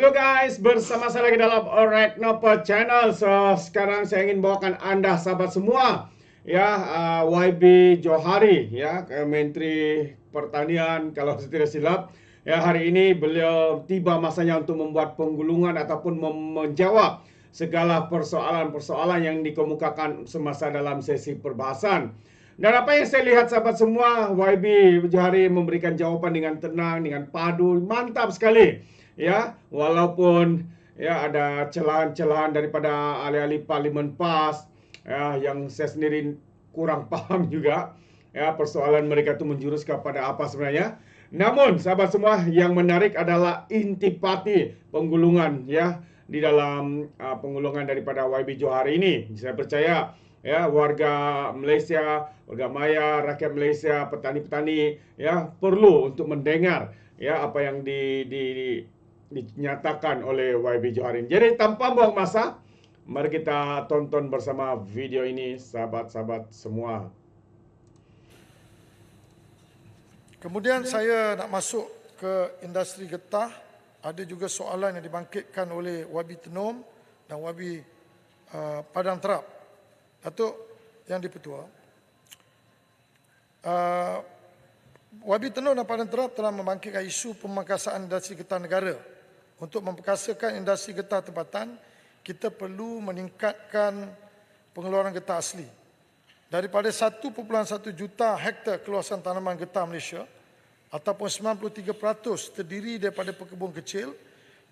Hello guys, bersama saya lagi dalam Alright Noper Channel. Sekarang saya ingin bawakan anda sahabat semua YB Johari Menteri Pertanian kalau saya tidak silap. Hari ini beliau tiba masanya untuk membuat penggulungan ataupun menjawab segala persoalan-persoalan yang dikemukakan semasa dalam sesi perbahasan. Dan apa yang saya lihat sahabat semua, YB Johari memberikan jawapan dengan tenang, dengan padu, mantap sekali. Walaupun ada celahan-celahan daripada ahli-ahli Parlimen PAS yang saya sendiri kurang paham juga persoalan mereka itu menjurus kepada apa sebenarnya. Namun sahabat semua, yang menarik adalah intipati penggulungan di dalam penggulungan daripada YB Johari ini. Saya percaya warga Malaysia, warga Maya, rakyat Malaysia, petani-petani perlu untuk mendengar apa yang dinyatakan oleh YB Johari. Jadi tanpa buang masa, mari kita tonton bersama video ini sahabat-sahabat semua. Kemudian saya nak masuk ke industri getah. Ada juga soalan yang dibangkitkan oleh YB Tenom dan YB Padang Terap. Datuk Yang di-Pertua, YB Tenom dan Padang Terap telah membangkitkan isu pemangkasaan industri getah negara. Untuk memperkasakan industri getah tempatan, kita perlu meningkatkan pengeluaran getah asli. Daripada 1.1 juta hektar keluasan tanaman getah Malaysia, ataupun 93% terdiri daripada pekebun kecil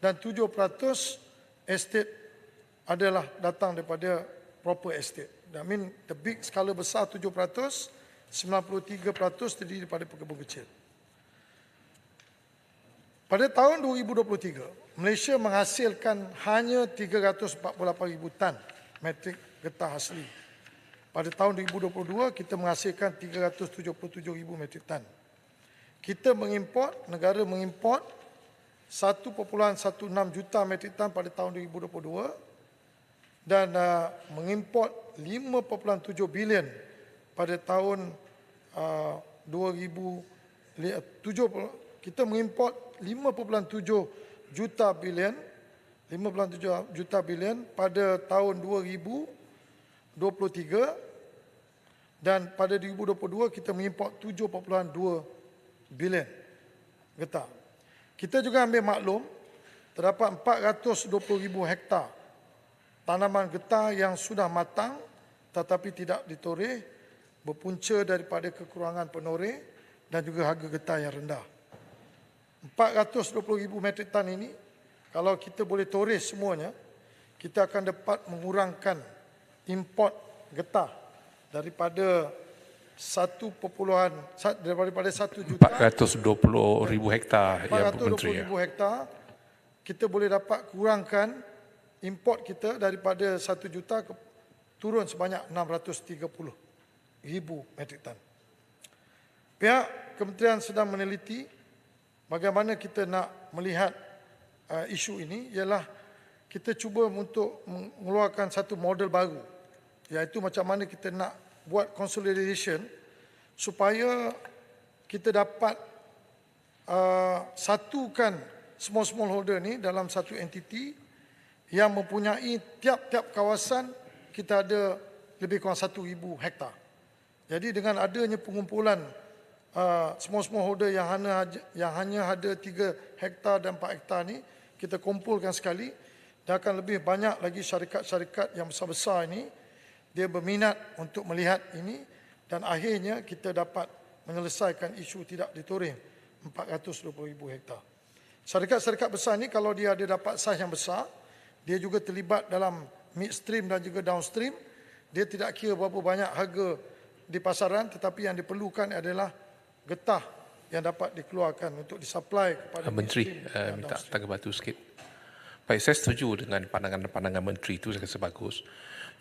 dan 7% estate adalah datang daripada proper estate. I mean, the big skala besar 7%, 93% terdiri daripada pekebun kecil. Pada tahun 2023, Malaysia menghasilkan hanya 348,000 tan metrik getah asli. Pada tahun 2022, kita menghasilkan 377,000 metrik tan. Kita negara mengimport 1.16 juta metrik tan pada tahun 2022 dan mengimport 5.7 bilion pada tahun 2007. Kita mengimport 5.7 juta bilion pada tahun 2023 dan pada 2022 kita mengimport 7.2 bilion getah. Kita juga ambil maklum terdapat 420,000 hektar tanaman getah yang sudah matang tetapi tidak ditoreh, berpunca daripada kekurangan penoreh dan juga harga getah yang rendah. 420,000 metrik tan ini, kalau kita boleh toreh semuanya, kita akan dapat mengurangkan import getah daripada 1 juta 420,000 hektar ya Bu Menteri. 420,000 hektar, kita boleh dapat kurangkan import kita daripada 1 juta turun sebanyak 630,000 metrik tan. Pihak Kementerian sedang meneliti bagaimana kita nak melihat isu ini, ialah kita cuba untuk mengeluarkan satu model baru, iaitu macam mana kita nak buat consolidation supaya kita dapat satukan small holder ni dalam satu entiti yang mempunyai tiap-tiap kawasan kita ada lebih kurang 1,000 hektar. Jadi dengan adanya pengumpulan small holder yang hanya ada 3 hektar dan 4 hektar ni, kita kumpulkan sekali dan akan lebih banyak lagi syarikat-syarikat yang besar-besar ini dia berminat untuk melihat ini dan akhirnya kita dapat menyelesaikan isu tidak ditoreh 420,000 hektar. Syarikat-syarikat besar ni kalau dia ada dapat saiz yang besar, dia juga terlibat dalam midstream dan juga downstream. Dia tidak kira berapa banyak harga di pasaran, tetapi yang diperlukan adalah getah yang dapat dikeluarkan untuk disupply kepada Menteri. Minta tanggapan tu sikit. Baik, saya setuju dengan pandangan Menteri itu, saya rasa bagus.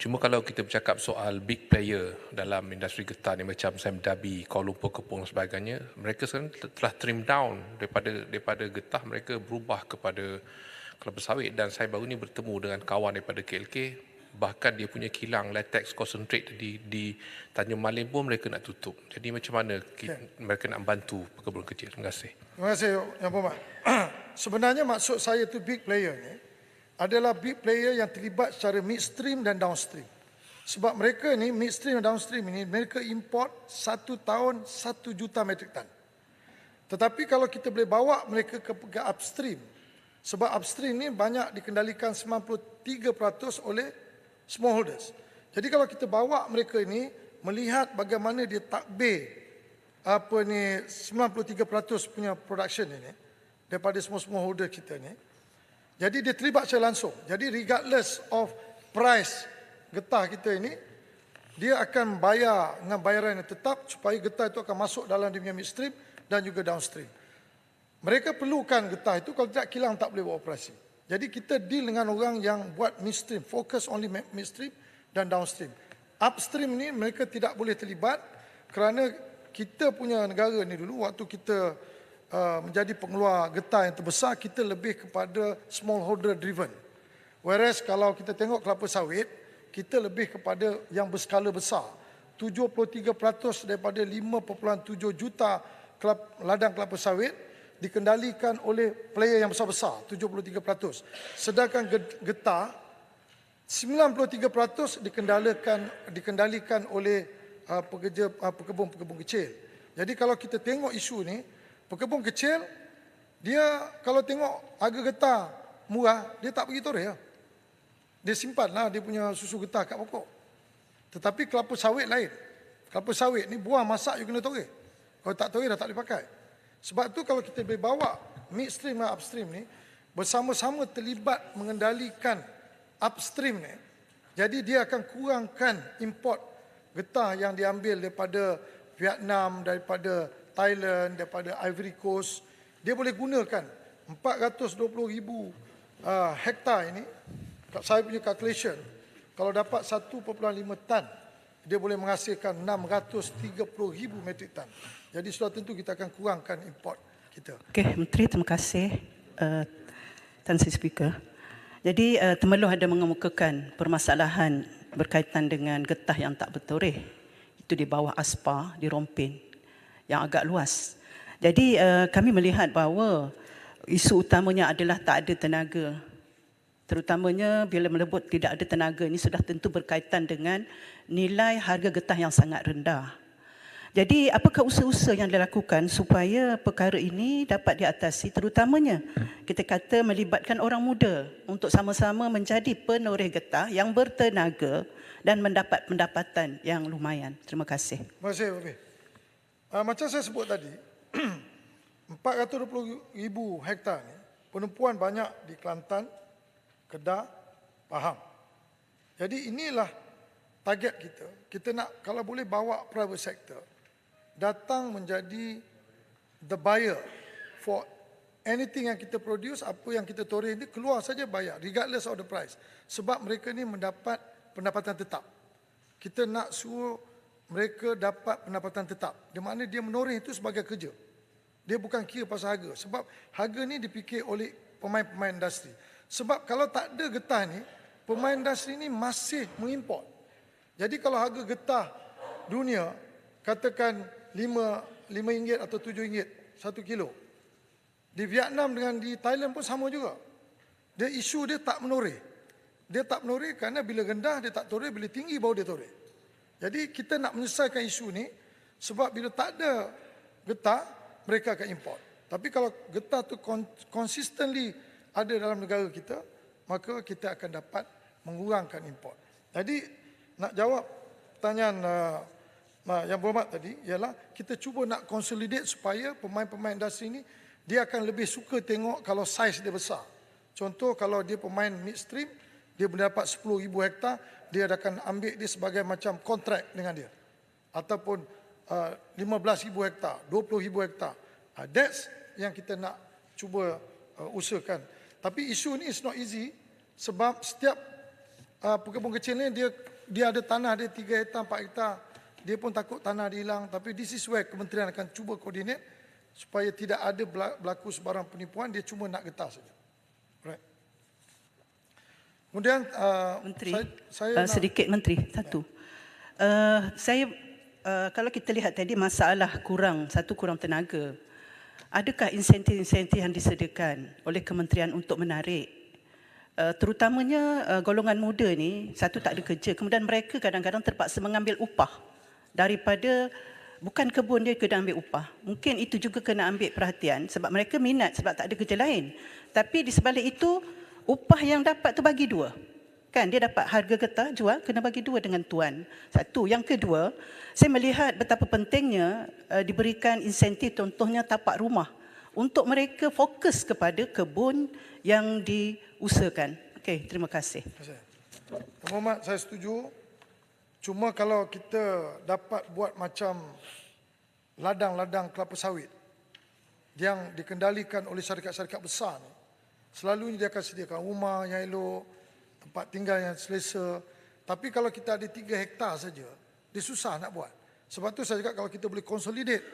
Cuma kalau kita bercakap soal big player dalam industri getah ni macam Sam Dabi, Kuala Lumpur, Kepong dan sebagainya, mereka sekarang telah trim down daripada getah, mereka berubah kepada kelapa sawit. Dan saya baru ni bertemu dengan kawan daripada KLK, bahkan dia punya kilang latex concentrate di Tanjung Malim pun mereka nak tutup. Jadi macam mana mereka nak bantu pekebun kecil? Terima kasih. Terima kasih Yang Berhormat. sebenarnya maksud saya tu big player ni adalah big player yang terlibat secara midstream dan downstream. Sebab mereka ni midstream dan downstream ini mereka import 1 tahun 1 juta metrik tan. Tetapi kalau kita boleh bawa mereka ke upstream, sebab upstream ni banyak dikendalikan 93% oleh smallholders. Jadi kalau kita bawa mereka ini melihat bagaimana dia takbir 93% punya production ini daripada smallholder kita ni. Jadi dia terlibat secara langsung. Jadi regardless of price getah kita ini, dia akan bayar dengan bayaran yang tetap supaya getah itu akan masuk dalam dia punya midstream dan juga downstream. Mereka perlukan getah itu, kalau tidak kilang tak boleh buat operasi. Jadi kita deal dengan orang yang buat midstream, focus only midstream dan downstream. Upstream ni mereka tidak boleh terlibat kerana kita punya negara ni dulu waktu kita menjadi pengeluar getah yang terbesar, kita lebih kepada smallholder driven. Whereas kalau kita tengok kelapa sawit, kita lebih kepada yang berskala besar. 73% daripada 5.7 juta ladang kelapa sawit dikendalikan oleh player yang besar-besar, 73%. Sedangkan getah 93% dikendalikan oleh pekebun kecil. Jadi kalau kita tengok isu ni, pekebun kecil dia kalau tengok harga getah murah, dia tak pergi toreh lah. Dia simpanlah dia punya susu getah kat pokok. Tetapi kelapa sawit lain. Kelapa sawit ni buah masak you kena toreh. Kalau tak toreh dah tak boleh pakai. Sebab tu kalau kita boleh bawa midstream dan upstream ni bersama-sama terlibat mengendalikan upstream ni, jadi dia akan kurangkan import getah yang diambil daripada Vietnam, daripada Thailand, daripada Ivory Coast. Dia boleh gunakan 420,000 hektar ini. Saya punya calculation, kalau dapat 1.5 tan, dia boleh menghasilkan 630,000 metrik tan. Jadi sudah tentu kita akan kurangkan import kita. Okey, Menteri, terima kasih. Tan Sri Speaker. Jadi Temerloh ada mengemukakan permasalahan berkaitan dengan getah yang tak bertoreh. Itu di bawah ASPA, di Rompin, yang agak luas. Jadi kami melihat bahawa isu utamanya adalah tak ada tenaga. Terutamanya bila melebut tidak ada tenaga, ini sudah tentu berkaitan dengan nilai harga getah yang sangat rendah. Jadi apakah usaha-usaha yang dilakukan supaya perkara ini dapat diatasi, terutamanya kita kata melibatkan orang muda untuk sama-sama menjadi penoreh getah yang bertenaga dan mendapat pendapatan yang lumayan. Terima kasih. Terima kasih, Pak. Macam saya sebut tadi, 420,000 hektar ni, penumpuan banyak di Kelantan, Kedah, Pahang. Jadi inilah target kita. Kita nak kalau boleh bawa private sector datang menjadi the buyer for anything yang kita produce, apa yang kita toreh ini keluar saja bayar regardless of the price. Sebab mereka ni mendapat pendapatan tetap. Kita nak suruh mereka dapat pendapatan tetap. Di mana dia menoreh itu sebagai kerja. Dia bukan kira pasal harga. Sebab harga ni dipikir oleh pemain-pemain industri. Sebab kalau tak ada getah ni, pemain industri ni masih mengimport. Jadi kalau harga getah dunia katakan RM5 atau RM7 1 kilo. Di Vietnam dengan di Thailand pun sama juga. Dia isu dia tak menoreh. Dia tak menoreh kerana bila rendah dia tak toreh, bila tinggi baru dia toreh. Jadi kita nak menyelesaikan isu ni sebab bila tak ada getah, mereka akan import. Tapi kalau getah tu consistently ada dalam negara kita, maka kita akan dapat mengurangkan import. Jadi nak jawab pertanyaan yang berhormat tadi ialah kita cuba nak consolidate supaya pemain-pemain industri ini dia akan lebih suka tengok kalau saiz dia besar. Contoh kalau dia pemain midstream, dia mendapat 10,000 hektar, dia akan ambil dia sebagai macam kontrak dengan dia. Ataupun 15,000 hektar, 20,000 hektar. That's yang kita nak cuba usahakan. Tapi isu ni is not easy sebab setiap pekebun kecil ni dia ada tanah dia 3 hektar, 4 hektar. Dia pun takut tanah dia hilang. Tapi this is where kementerian akan cuba koordinate supaya tidak ada berlaku sebarang penipuan. Dia cuma nak getah saja. Right. Kemudian Menteri, saya sedikit Menteri, satu. Saya kalau kita lihat tadi masalah kurang tenaga. adakah insentif-insentif yang disediakan oleh kementerian untuk menarik terutamanya golongan muda ni, satu tak ada kerja, kemudian mereka kadang-kadang terpaksa mengambil upah daripada bukan kebun dia kena ambil upah. Mungkin itu juga kena ambil perhatian sebab mereka minat sebab tak ada kerja lain. Tapi di sebalik itu upah yang dapat tu bagi dua. Kan dia dapat harga getah jual kena bagi dua dengan tuan. Satu, yang kedua, saya melihat betapa pentingnya diberikan insentif contohnya tapak rumah untuk mereka fokus kepada kebun yang diusahakan. Okey, terima kasih. Muhammad, saya setuju. Cuma kalau kita dapat buat macam ladang-ladang kelapa sawit yang dikendalikan oleh syarikat-syarikat besar ni, selalunya dia akan sediakan rumah yang elok, tempat tinggal yang selesa. Tapi kalau kita ada 3 hektar saja, dia susah nak buat. Sebab tu saya cakap kalau kita boleh consolidate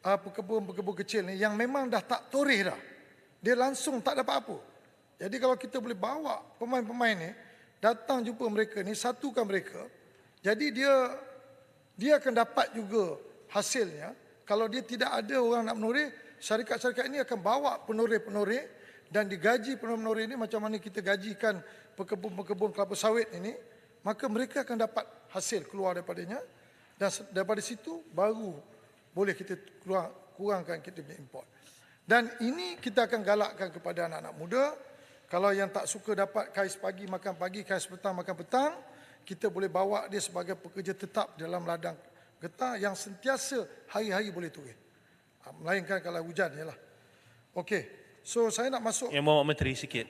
pekebun-pekebun kecil ni yang memang dah tak toreh dah, dia langsung tak dapat apa. Jadi kalau kita boleh bawa pemain-pemain ni datang jumpa mereka ni, satukan mereka, jadi dia akan dapat juga hasilnya. Kalau dia tidak ada orang nak menoreh, syarikat-syarikat ini akan bawa penoreh-penoreh dan digaji penoreh ini macam mana kita gajikan pekebun-pekebun kelapa sawit ini, maka mereka akan dapat hasil keluar daripadanya, dan daripada situ baru boleh kita kurangkan kita punya import. Dan ini kita akan galakkan kepada anak-anak muda. Kalau yang tak suka dapat kais pagi makan pagi, kais petang makan petang, kita boleh bawa dia sebagai pekerja tetap dalam ladang getah yang sentiasa hari-hari boleh turun. Melainkan kalau hujan je lah. Okey. So saya nak masuk Yang Mohd Menteri sikit.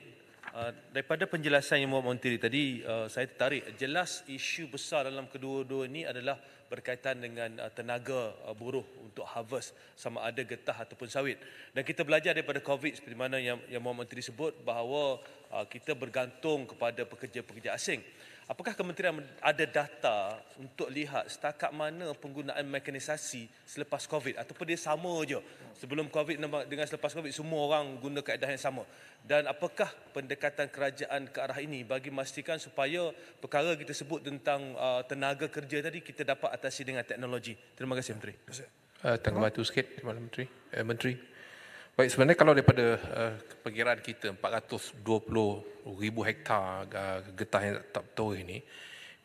Daripada penjelasan Yang Mohd Menteri tadi, saya tertarik. Jelas isu besar dalam kedua-dua ini adalah berkaitan dengan tenaga buruh untuk harvest, sama ada getah ataupun sawit. Dan kita belajar daripada COVID seperti mana yang Mohd Menteri sebut bahawa kita bergantung kepada pekerja-pekerja asing. Apakah kementerian ada data untuk lihat setakat mana penggunaan mekanisasi selepas COVID, ataupun dia sama je sebelum COVID dengan selepas COVID semua orang guna kaedah yang sama? Dan apakah pendekatan kerajaan ke arah ini bagi memastikan supaya perkara kita sebut tentang tenaga kerja tadi kita dapat atasi dengan teknologi? Terima kasih Menteri. Tanggapan sikit Menteri. Menteri. Baik, sebenarnya kalau daripada perkiraan kita 420,000 hektar getah yang tak betul ini,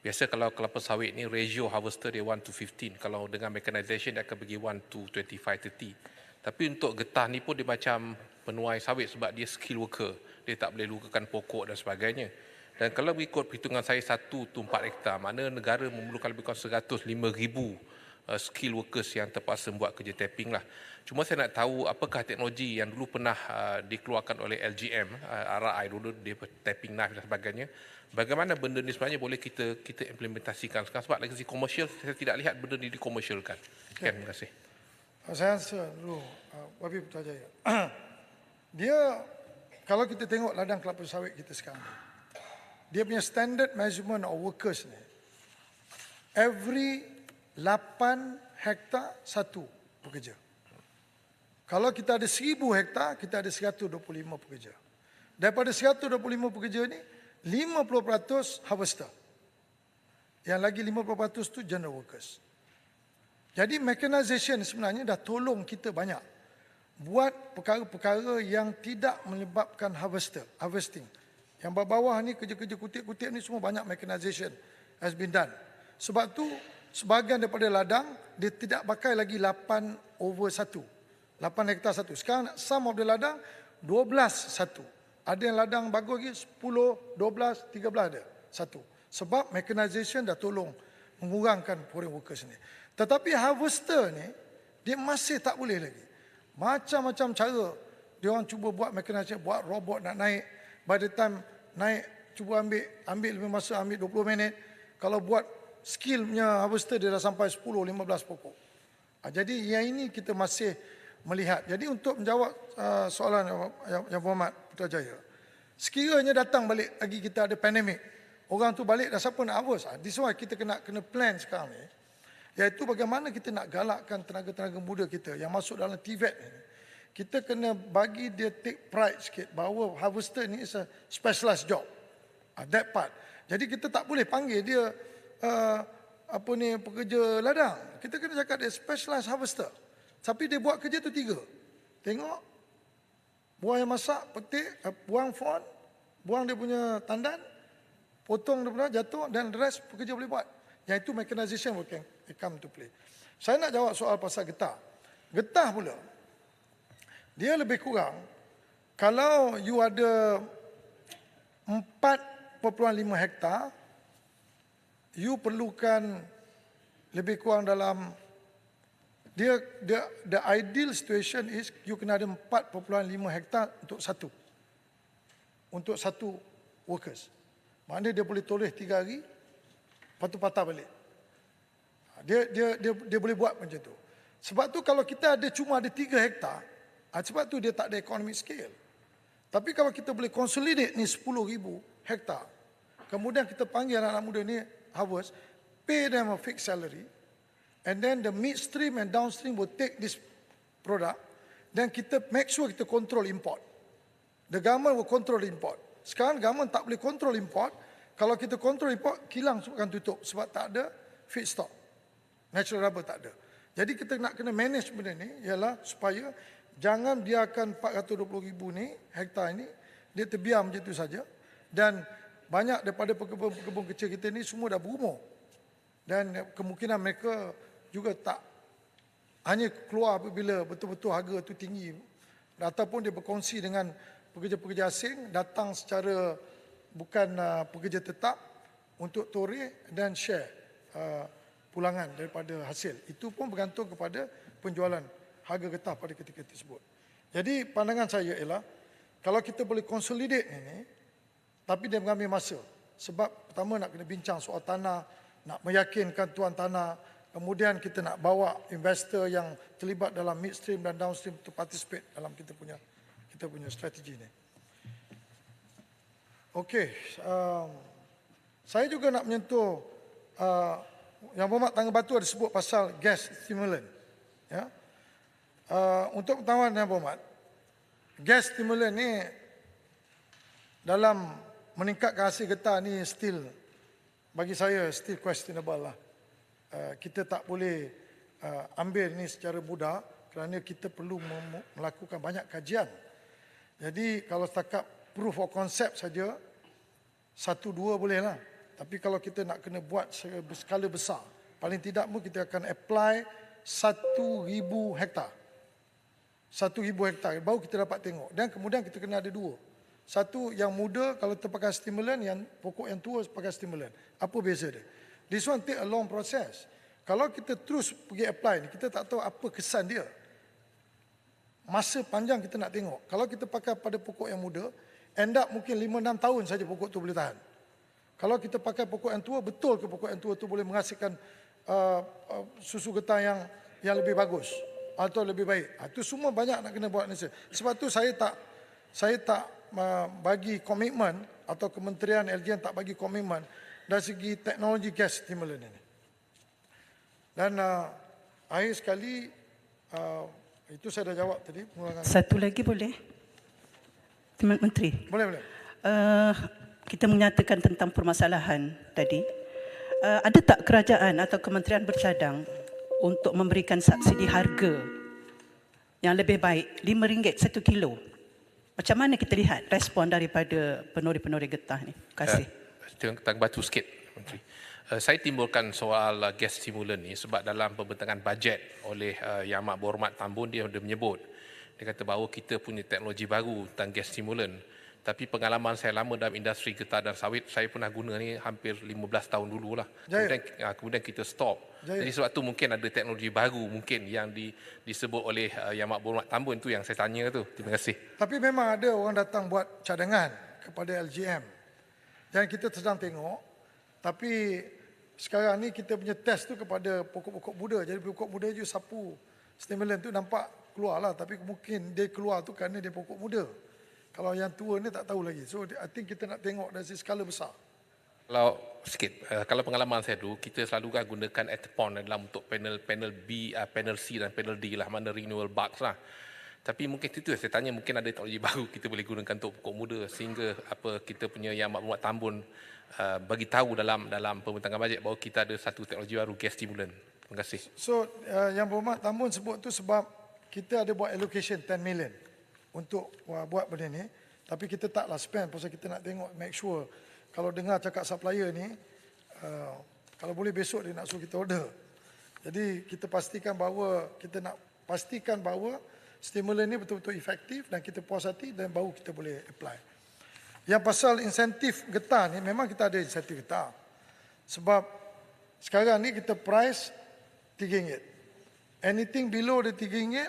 biasa kalau kelapa sawit ni ratio harvester dia 1:15. Kalau dengan mechanization dia akan bagi 1:25-30. Tapi untuk getah ni pun dia macam penuai sawit sebab dia skill worker. Dia tak boleh lukakan pokok dan sebagainya. Dan kalau mengikut perhitungan saya 1/4 hektar, mana negara memerlukan lebih kurang 105,000 skill workers yang terpaksa buat kerja tapping lah. Cuma saya nak tahu apakah teknologi yang dulu pernah dikeluarkan oleh LGM, RI dulu, dia tapping knife dan sebagainya. Bagaimana benda ni sebenarnya boleh kita implementasikan sekarang, sebab lagi komersial saya tidak lihat benda ni dikomersialkan. Terima kasih. Saya answer dulu, Wabi Putrajaya. Dia, kalau kita tengok ladang kelapa sawit kita sekarang, dia punya standard measurement of workers ni, every 8 hektar satu pekerja. Kalau kita ada 1,000 hektar, kita ada 125 pekerja. Daripada 125 pekerja ni, 50% harvester. Yang lagi 50% tu general workers. Jadi mechanization sebenarnya dah tolong kita banyak buat perkara-perkara yang tidak menyebabkan harvesting. Yang bawah ni kerja-kerja kutip-kutip ni semua banyak mechanization has been done. Sebab tu sebahagian daripada ladang dia tidak pakai lagi 8/1. 8 hektar satu. Sekarang some of the ladang 12/1. Ada yang ladang bagus lagi 10, 12, 13 ada satu. Sebab mechanization dah tolong mengurangkan foreign workers ni. Tetapi harvester ni dia masih tak boleh lagi. Macam-macam cara dia orang cuba buat mechanization, buat robot nak naik. By the time naik cuba ambil lebih masa, ambil 20 minit. Kalau buat skillnya harvester dia dah sampai 10, 15 pokok. Jadi yang ini kita masih melihat. Jadi untuk menjawab soalan yang Muhammad Putrajaya, sekiranya datang balik lagi kita ada pandemik, orang tu balik dah siapa nak harvest? This why kita kena plan sekarang ni, iaitu bagaimana kita nak galakkan tenaga-tenaga muda kita yang masuk dalam TVET ni. Kita kena bagi dia take pride sikit bahawa harvester ni is a specialized job. That part. Jadi kita tak boleh panggil dia pekerja ladang. Kita kena cakap dia specialized harvester. Tapi dia buat kerja tu 3. tengok buah yang masak, petik, buang font, buang dia punya tandan, potong dia punya jatuh dan the rest pekerja boleh buat. Yang itu mechanization will come to play. Saya nak jawab soal pasal getah. Getah pula, dia lebih kurang, kalau you ada 4.5 hektar, you perlukan lebih kurang dalam, the ideal situation is you kena ada 4.5 hektar untuk satu workers. Maknanya dia boleh toleh 3 hari, lepas tu patah balik. Dia boleh buat macam tu. Sebab tu kalau kita cuma ada 3 hektar, sebab tu dia tak ada economic scale. Tapi kalau kita boleh consolidate ni 10,000 hektar, kemudian kita panggil anak-anak muda ni harvest, pay them a fixed salary, and then the midstream and downstream will take this product, then kita make sure kita control import. The government will control import. Sekarang government tak boleh control import. Kalau kita control import, kilang akan tutup sebab tak ada feedstock. Natural rubber tak ada. Jadi kita nak kena manage benda ni, ialah supaya jangan biarkan 420,000 ni, hektar ini, dia terbiar macam tu saja. Dan banyak daripada pekebun kecil kita ni semua dah berumur. Dan kemungkinan mereka juga tak hanya keluar apabila betul-betul harga tu tinggi, ataupun dia berkongsi dengan pekerja-pekerja asing, datang secara bukan pekerja tetap untuk toreh dan share pulangan daripada hasil. Itu pun bergantung kepada penjualan harga getah pada ketika tersebut. Jadi pandangan saya ialah, kalau kita boleh consolidate ini, tapi dia mengambil masa. Sebab pertama nak kena bincang soal tanah, nak meyakinkan tuan tanah, kemudian kita nak bawa investor yang terlibat dalam midstream dan downstream to participate dalam kita punya strategi ini. Okey, saya juga nak menyentuh Yang Berhormat Tangga Batu ada sebut pasal gas stimulant. Ya. Untuk pengetahuan Yang Berhormat, gas stimulant ni dalam meningkatkan hasil getah ni still, bagi saya still questionable lah. Kita tak boleh ambil ni secara mudah kerana kita perlu melakukan banyak kajian. Jadi kalau setakat proof of concept saja, 1-2 boleh lah. Tapi kalau kita nak kena buat skala besar, paling tidak pun kita akan apply 1,000 hektar. 1,000 hektar baru kita dapat tengok. Dan kemudian kita kena ada 2. Satu yang muda kalau terpakai stimulan, yang pokok yang tua pakai stimulan. Apa beza dia? This one take a long process. Kalau kita terus pergi apply ni, kita tak tahu apa kesan dia. Masa panjang kita nak tengok. Kalau kita pakai pada pokok yang muda, end up mungkin 5-6 tahun saja pokok tu boleh tahan. Kalau kita pakai pokok yang tua, betul ke pokok yang tua tu boleh menghasilkan susu getah yang lebih bagus atau lebih baik? Itu semua banyak nak kena buat ni. Sebab tu saya tak bagi komitmen, atau Kementerian LGN tak bagi komitmen dari segi teknologi gas stimulan ini. Dan akhir sekali, itu saya dah jawab tadi. Satu lagi boleh? Tuan Menteri. Boleh. Kita menyatakan tentang permasalahan tadi. Ada tak kerajaan atau kementerian bercadang untuk memberikan subsidi harga yang lebih baik, RM5 1 kilo? Macam mana kita lihat respon daripada penori-penori getah ni? Terima kasih. Tangga batu sikit, Menteri. Saya timbulkan soal gas stimulan ni sebab dalam pembentangan bajet oleh Yang Amat Berhormat Tambun, dia ada menyebut, dia kata bahawa kita punya teknologi baru tentang gas stimulan. Tapi pengalaman saya lama dalam industri getah dan sawit, saya pernah guna ni hampir 15 tahun dulu lah. Kemudian kita stop. Jadi sebab tu mungkin ada teknologi baru mungkin yang disebut oleh Yang Amat Berhormat Tambun, tu yang saya tanya tu. Terima kasih. Tapi memang ada orang datang buat cadangan kepada LGM. Dan kita sedang tengok. Tapi sekarang ni kita punya test tu kepada pokok-pokok muda. Jadi pokok muda je sapu stimulan tu nampak keluar lah. Tapi mungkin dia keluar tu kerana dia pokok muda. Kalau yang tua ni tak tahu lagi. So I think kita nak tengok dari skala besar. Kalau sikit, kalau pengalaman saya dulu, kita selalu kan gunakan Etapon dalam untuk panel B, panel C dan panel D lah, mana renewable bulbs lah. Tapi mungkin itu saya tanya, mungkin ada teknologi baru kita boleh gunakan untuk pokok muda sehingga kita punya Yang Amat Berhormat Tambun bagi tahu dalam pembentangan bajet bahawa kita ada satu teknologi baru, gas stimulan. Terima kasih. So Yang Berhormat Tambun sebut tu sebab kita ada buat allocation 10 million untuk buat benda ni. Tapi kita taklah spend pasal kita nak tengok, make sure kalau dengar cakap supplier ni, kalau boleh besok dia nak suruh kita order. Jadi kita pastikan bahawa, kita nak pastikan bahawa stimulan ni betul-betul efektif dan kita puas hati dan baru kita boleh apply. Yang pasal insentif getah ni, memang kita ada insentif getah. Sebab sekarang ni kita price RM3. Anything below the RM3,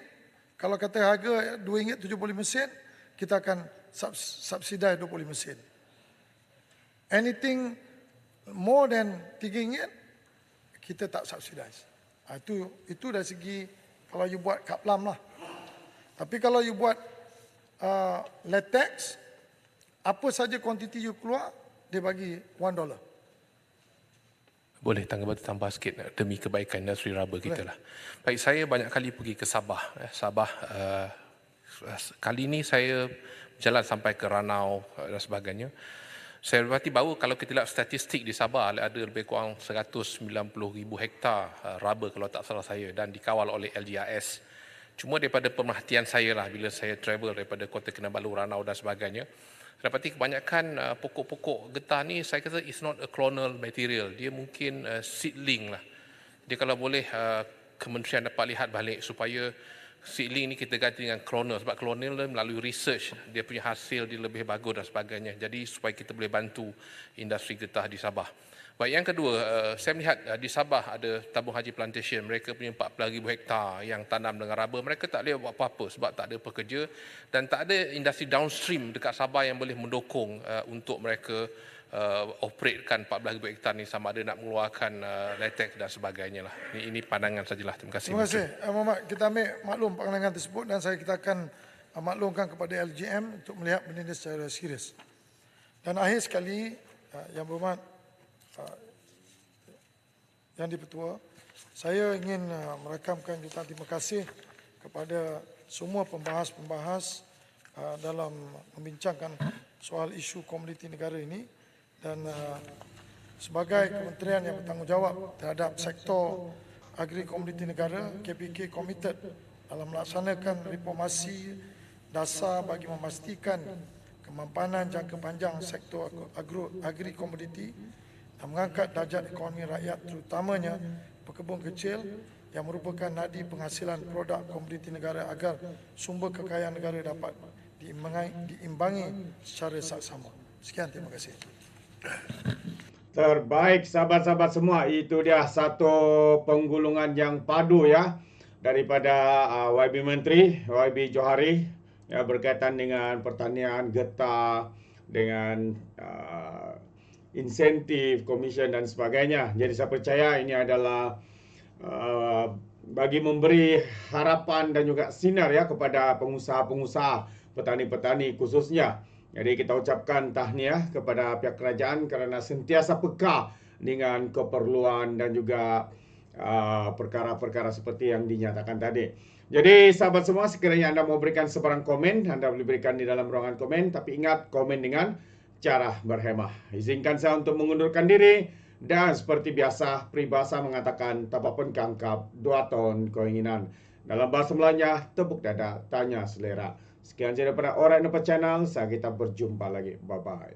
kalau kata harga RM2.75, kita akan subsidize 25 sen. Anything more than RM3, kita tak subsidize. Itu dari segi kalau you buat kat plum lah. Tapi kalau you buat latex, apa saja kuantiti you keluar, dia bagi $1. Boleh Tangga Batu tambah sikit demi kebaikan industri rubber kita lah. Baik, saya banyak kali pergi ke Sabah. Sabah, kali ni saya jalan sampai ke Ranau dan sebagainya. Saya dapati bahawa kalau kita lihat statistik di Sabah, ada lebih kurang 190,000 hektar rubber kalau tak salah saya, dan dikawal oleh LGRS. Cuma daripada pemerhatian saya lah, bila saya travel daripada Kota Kinabalu, Ranau dan sebagainya, saya dapati kebanyakan pokok-pokok getah ni, saya kata it's not a clonal material. Dia mungkin seedling lah. Dia kalau boleh kementerian dapat lihat balik supaya seedling ni kita ganti dengan clonal, sebab clonal melalui research dia punya hasil dia lebih bagus dan sebagainya. Jadi supaya kita boleh bantu industri getah di Sabah. Baik, yang kedua, saya melihat di Sabah ada Tabung Haji Plantation. Mereka punya 40,000 hektar yang tanam dengan rubber. Mereka tak boleh buat apa-apa sebab tak ada pekerja dan tak ada industri downstream dekat Sabah yang boleh mendukung untuk mereka operatekan 40,000 hektar ni, sama ada nak mengeluarkan latex dan sebagainya lah. Ini pandangan sajalah. Terima kasih. Terima kasih. Muhammad, kita ambil maklum pandangan tersebut dan kita akan maklumkan kepada LGM untuk melihat benda ini secara serius. Dan akhir sekali, Yang Berhormat Yang Dipertua, saya ingin merakamkan jutaan terima kasih kepada semua pembahas-pembahas dalam membincangkan soal isu komoditi negara ini. Dan sebagai kementerian yang bertanggungjawab terhadap sektor agri komoditi negara, KPK committed dalam melaksanakan reformasi dasar bagi memastikan kemampanan jangka panjang sektor agri komoditi dan mengangkat darjat ekonomi rakyat, terutamanya pekebun kecil yang merupakan nadi penghasilan produk komoditi negara, agar sumber kekayaan negara dapat diimbangi secara saksama. Sekian, terima kasih. Terbaik sahabat-sahabat semua, itu dia satu penggulungan yang padu ya daripada YB Menteri YB Johari ya, berkaitan dengan pertanian, getah, dengan insentif, komisen dan sebagainya. Jadi saya percaya ini adalah bagi memberi harapan dan juga sinar ya kepada pengusaha-pengusaha, petani-petani khususnya. Jadi kita ucapkan tahniah kepada pihak kerajaan kerana sentiasa peka dengan keperluan dan juga perkara-perkara seperti yang dinyatakan tadi. Jadi sahabat semua, sekiranya anda mau berikan sebarang komen, anda boleh berikan di dalam ruangan komen. Tapi ingat, komen dengan cara berhemah. Izinkan saya untuk mengundurkan diri. Dan seperti biasa, peribahasa mengatakan, tapapun kangkap, 2 ton keinginan. Dalam bahasa Melayunya, tepuk dada, tanya selera. Sekian saja daripada Alright Nampak Channel. Kita berjumpa lagi. Bye-bye.